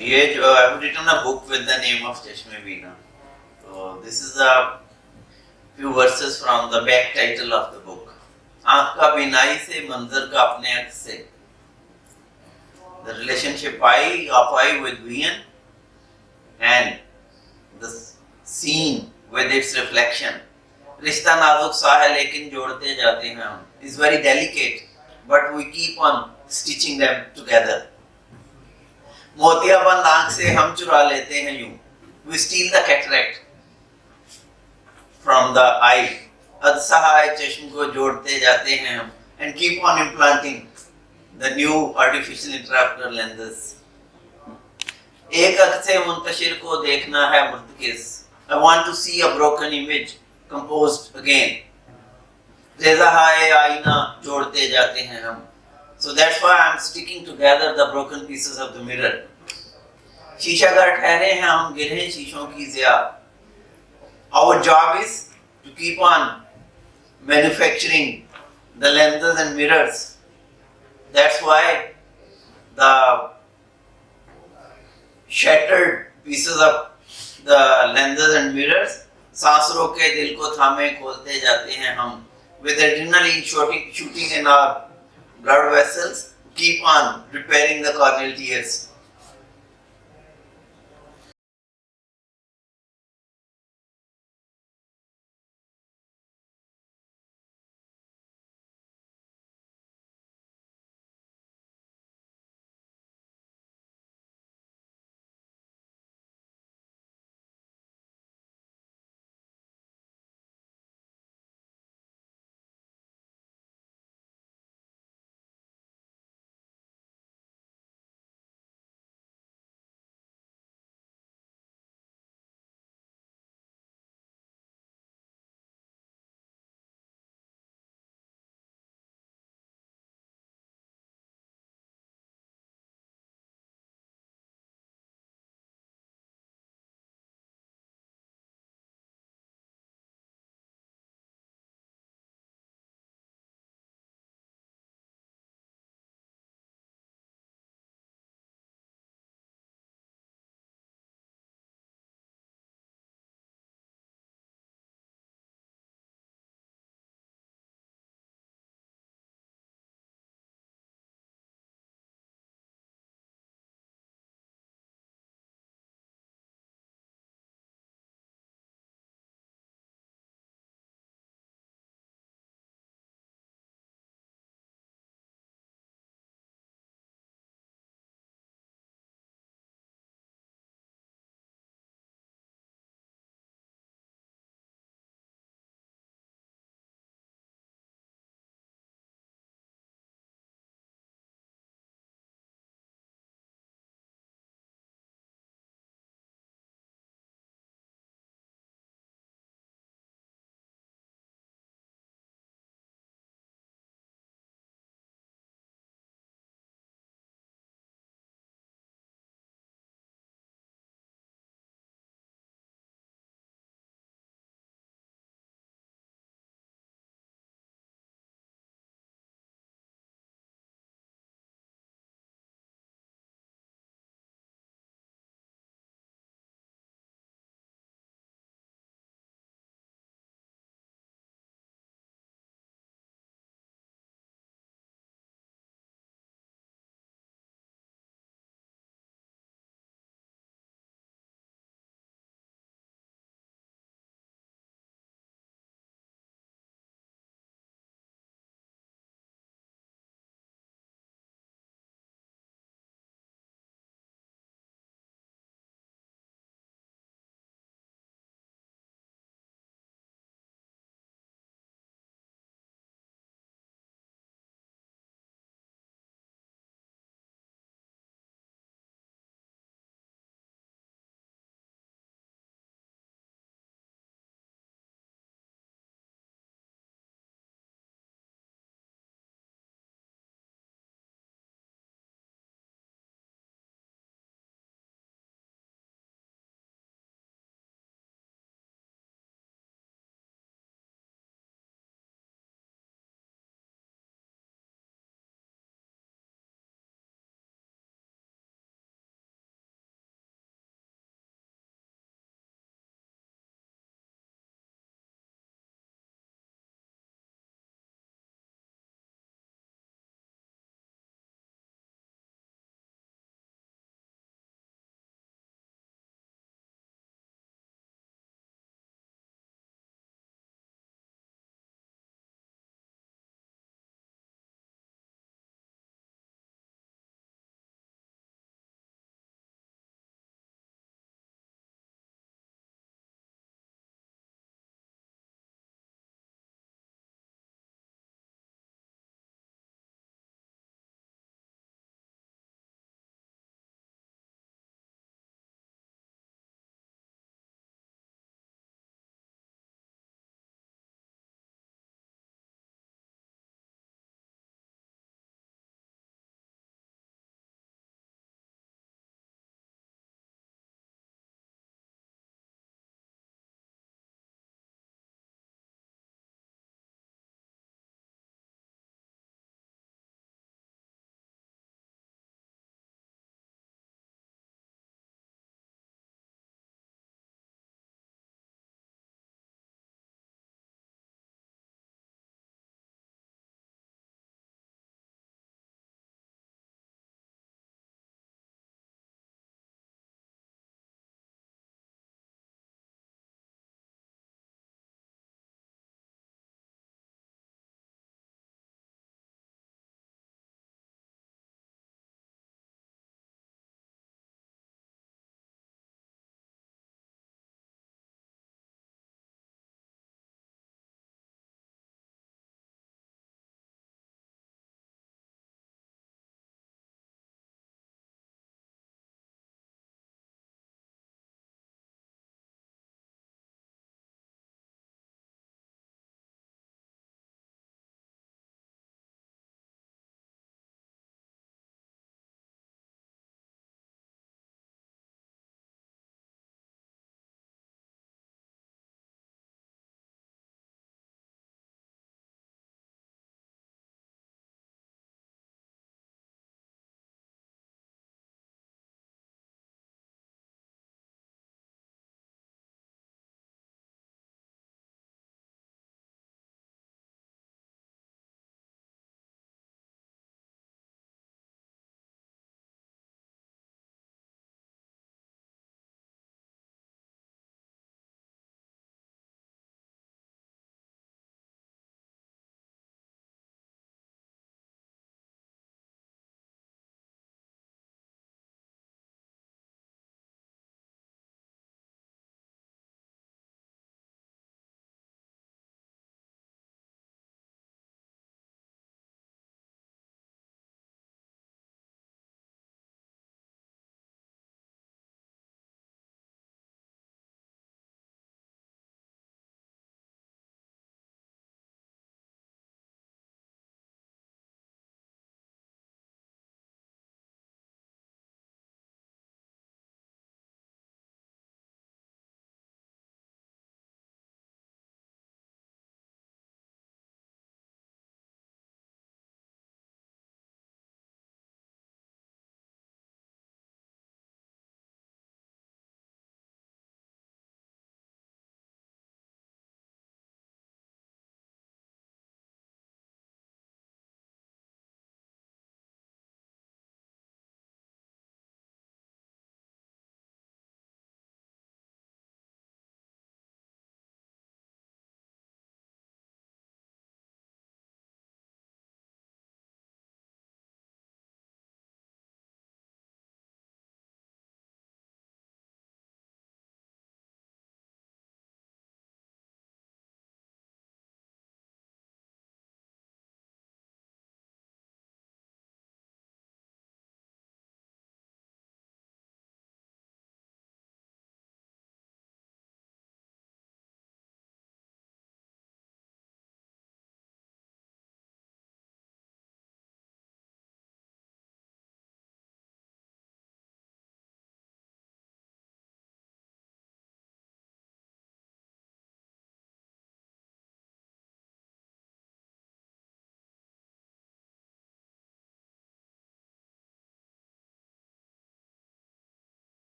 ये जो I have written a book with the name of Chashme Veena. So this is a few verses from the back title of the book. आँख का बिनाई से मंजर का अपने अक्स से. The relationship of eye with vision and the scene with its reflection. रिश्ता नाजुक सा है लेकिन जोड़ते जाते हैं हम. It's very delicate, but we keep on stitching them together. मोतियाबंद आंख से हम चुरा लेते हैं यूं. We steal the cataract from the eye. अदसहाय चश्म को जोड़ते जाते हैं हम and keep on implanting the new artificial intraocular lenses. एक अख से मुंतशिर को देखना है मुर्तकिस. I want to see a broken image composed again. रेज़ाहाय आईना जोड़ते जाते हैं हम. So that's why I'm sticking together the broken pieces of the mirror. शीशागर ठहरे हैं हम गिरे शीशों की Zia. Our job is to keep on manufacturing the lenses and mirrors. That's why the shattered pieces of the lenses and mirrors सांस रोक के दिल को थामे खोलते जाते हैं हम. With adrenaline shooting in our blood vessels, keep on repairing the corneal tears.